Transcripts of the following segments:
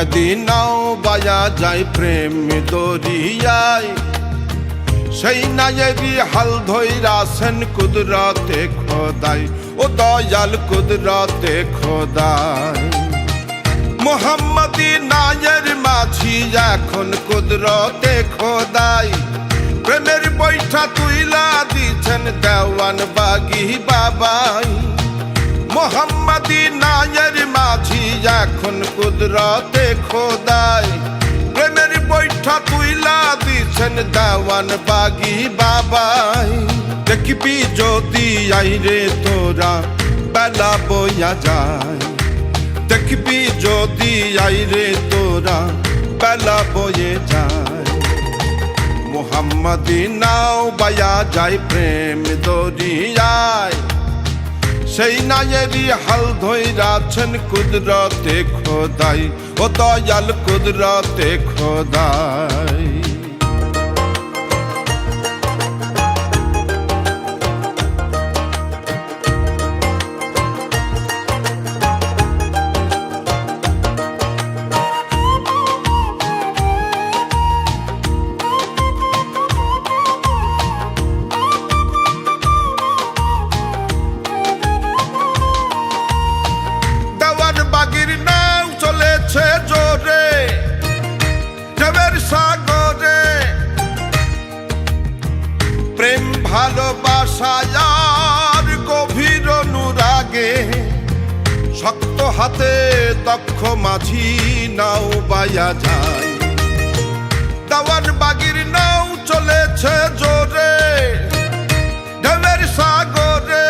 মদিনাও বায়া যায় প্রেম দরিয়ায়, সেই নায়েরি হাল ধইরাছেন কুদরতে খোদাই, ও দয়াল কুদরতে খোদাই। মোহাম্মদী নায়ের মাঝি এখন কুদরতে খোদাই, প্রেমের বৈঠা তুইলা দিছেন দেওয়ান বাগি বাবাই। মোহাম্মদী নায়ের মাঝি এখন কুদরতে খোদাই, প্রেমের বৈঠা তুইলা দিছেন দেওয়ান বাগি বাবাই। দেখবি যদি আইরে তোরা বেলা বইয়া যায়, দেখবি যদি আইরে তোরা বেলা বয়ে যায়। মোহাম্মদী নাও বায়া যায় প্রেম দরিয়ায়, সেই নায়েরি হাল ধইরাছেন কুদরতে খোদাই, ও দয়াল কুদরতে খোদাই। বাগির নাও চলেছে জোরে ঢেউয়ের সাগরে, প্রেম ভালোবাসায় আর গভীর অনুরাগে, শক্ত হাতে দক্ষ মাঝি নাও বায়া যায়। দেওয়ান বাগির নাও চলেছে জোরে ঢেউয়ের সাগরে,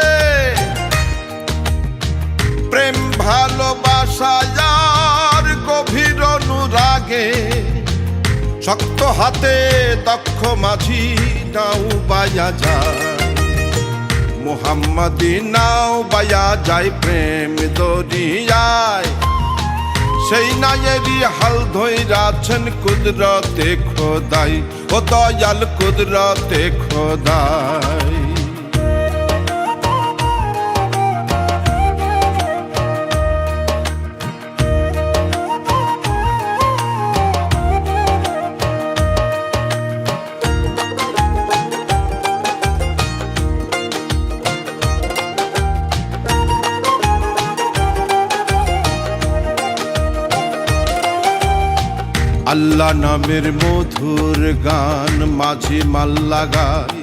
প্রেম ভালোবাসায় আর গভীর অনুরাগে, শক্ত হাতে দক্ষ মাঝি নাও বায়া যায়। মোহাম্মদী নাও বায়া যায় প্রেম দরিয়ায়, সেই নায়েরি হাল ধইরাছেন কুদরতে খোদাই, ও দয়াল কুদরতে খোদাই। আল্লাহ নামের মধুর গান মাঝি মাল্লা গায়,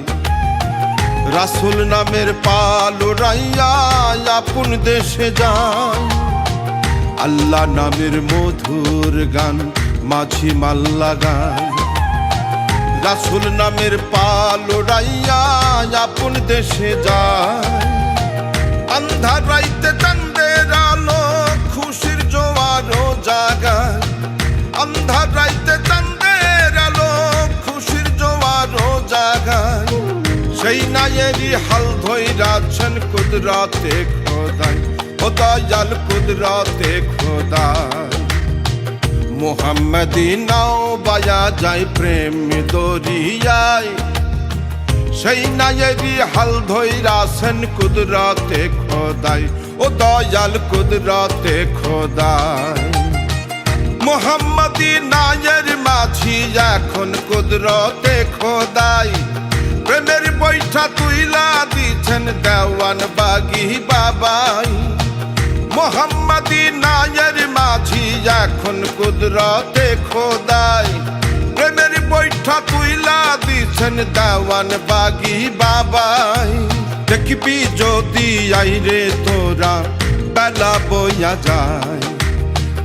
রাসূল নামের পাল উড়াইয়া আপন দেশে যায়। আল্লাহ নামের মধুর গান মাঝি মাল্লা গায়, রাসূল নামের পাল উড়াইয়া আপন দেশে যায়। আন্ধার রাইতে চাঁদের আলো খুশির জোয়ারও জাগায়, আন্ধার রাইতে চাঁদের আলো খুশির জোয়ারও জাগায়। সেই নায়েরি হাল ধইরাছেন কুদরতে খোদাই, ও দয়াল কুদরতে খোদাই। মোহাম্মদী নাও বায়া যায় প্রেম দরিয়ায়, সেই নায়েরি হাল ধইরাছেন কুদরতে খোদাই, ও দয়াল কুদরতে খোদাই। মোহাম্মদী নায়ের মাঝি এখন কুদরতে খোদাই, প্রেমের বৈঠা তুইলা দিছেন দেওয়ান বাগি বাবাই। মোহাম্মদী নায়ের মাঝি এখন কুদরতে খোদাই, প্রেমের বৈঠা তুইলা দিছেন দেওয়ান বাগি বাবাই। দেখবি যদি আইরে তোরা বেলা বইয়া যায়,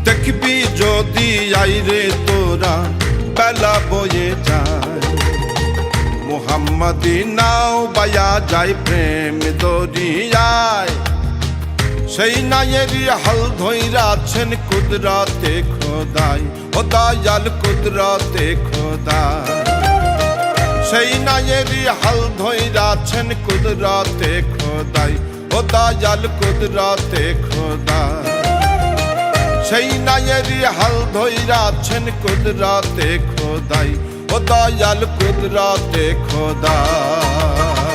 দেখবি যদি আইরে তোরা বেলা বয়ে যায়। মোহাম্মদী নাও বায়া যায় প্রেম দরিয়ায়, সেই নায়েরি হাল ধইরাছেন কুদরতে খোদাই, ও দয়াল কুদরতে খোদাই। সেই নায়েরি হাল ধইরাছেন কুদরতে খোদাই, ও দয়াল কুদরতে খোদাই। সেই নায়েরি হাল ধইরাছেন কুদরতে খোদাই, ও দয়াল কুদরতে খোদাই।